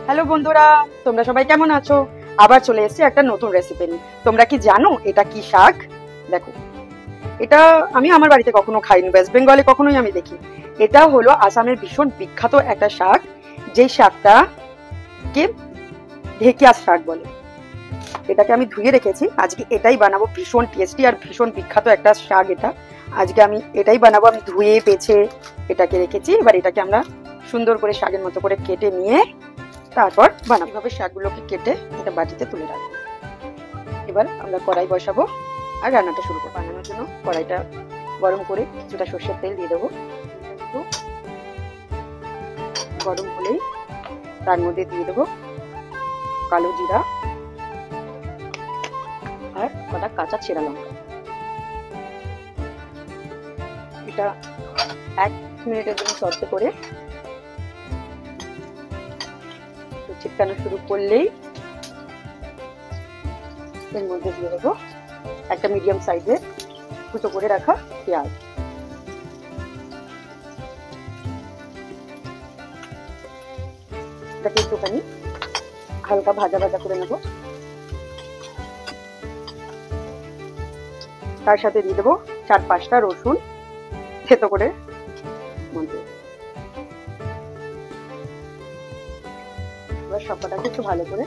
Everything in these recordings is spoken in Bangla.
হ্যালো বন্ধুরা, তোমরা সবাই কেমন আছো? আবার চলে এসেছি একটা নতুন রেসিপি নিয়ে। তোমরা কি জানো এটা কি শাক? দেখো, এটা আমি আমার বাড়িতে কখনো খাইনি, ওয়েস্ট বেঙ্গলে কখনোই আমি দেখি। এটা হলো আসামের ভীষণ বিখ্যাত একটা শাক, যেই শাকটাকে ঢেকিয়া শাক বলে। এটাকে আমি ধুয়ে রেখেছি, আজকে এটাই বানাবো। ভীষণ টেস্টি আর ভীষণ বিখ্যাত একটা শাক এটা। আজকে আমি এটাই বানাবো। আমি ধুয়ে বেছে এটাকে রেখেছি। এবার এটাকে আমরা সুন্দর করে শাকের মতো করে কেটে নিয়ে তারপর বানাবো। এভাবে শাকগুলোকে কেটে এটা বাটিতে তুলে রাখবো। এবার আমরা কড়াই বসাবো আর রান্নাটা শুরু করবো। বানানোর জন্য কড়াইটা গরম করে কিছুটা সর্ষের তেল দিয়ে দেবো। গরম হলেই তার মধ্যে দিয়ে দেবো কালো জিরা আর কটা কাঁচা ছেঁড়া লঙ্কা। এটা 1 মিনিটের জন্য সর্ষে করে চিপকানো শুরু করলেই এর মধ্যে দিয়ে দেবো একটা মিডিয়াম সাইজের কুচো করে রাখা পেঁয়াজ। এটাকে একটুখানি হালকা ভাজা ভাজা করে নেব। তার সাথে দিয়ে দেবো 4-5টা রসুন থেতো করে মধ্যে। এবার সবকটাকে একটু ভালো করে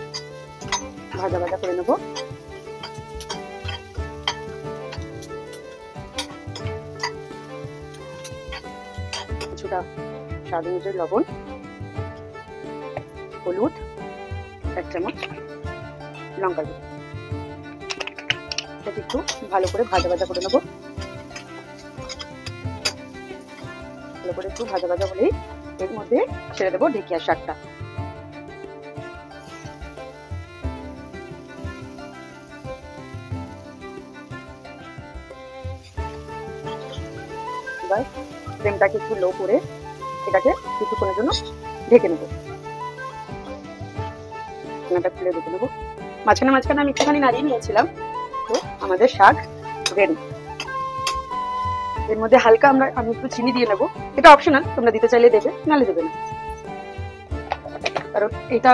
ভাজা ভাজা করে নেব। কিছুটা স্বাদ অনুযায়ী লবণ, হলুদ 1 চামচ, লঙ্কা গুঁড়ো, এটাকে একটু ভালো করে ভাজা ভাজা করে নেব। ভালো করে একটু ভাজা ভাজা হলেই এর মধ্যে ছেড়ে দেবো ঢেকিয়া শাকটা। এবার ফ্লেমটাকে একটু লো করে এটাকে কিছুক্ষণের জন্য ঢেকে নেবো। ঢাকনাটা খুলে ঢেকে নেবো। মাঝখানে মাঝখানে আমি একটুখানি নাড়িয়ে নিয়েছিলাম। তো আমাদের শাক রেডি। এর মধ্যে হালকা আমি একটু চিনি দিয়ে নেবো। এটা অপশনাল, তোমরা দিতে চাইলে দেবে, নালে দেবে না, কারণ এটা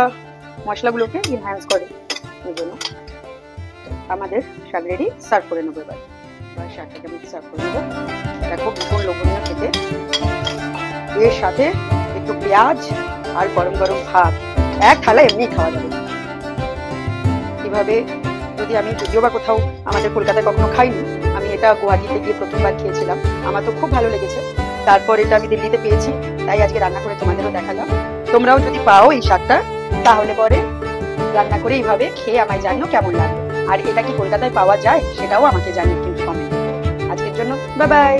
মশলাগুলোকে এনহ্যান্স করে। এই জন্য আমাদের শাক রেডি। সার্ভ করে নেবো। এবার শাকটাকে আমি সার্ভ করে নেবো। দেখো, ভীষণ লোভনীয় খেতে। এর সাথে একটু পেঁয়াজ আর গরম গরম ভাত, এক থালা এমনি খাওয়া যাবে। এভাবে যদি আমি যদিও বা কোথাও আমাদের কলকাতায় কখনো খাইনি, আমি এটা গুয়াহাটিতে গিয়ে প্রথমবার খেয়েছিলাম। আমার তো খুব ভালো লেগেছে। তারপর এটা আমি দিল্লিতে পেয়েছি, তাই আজকে রান্না করে তোমাদেরও দেখালাম। তোমরাও যদি পাও এই শাকটা, তাহলে পরে রান্না করে এইভাবে খেয়ে আমায় জানিও কেমন লাগে। আর এটা কি কলকাতায় পাওয়া যায় সেটাও আমাকে জানিও কিন্তু কমেন্টে। আজকের জন্য বাই বাই।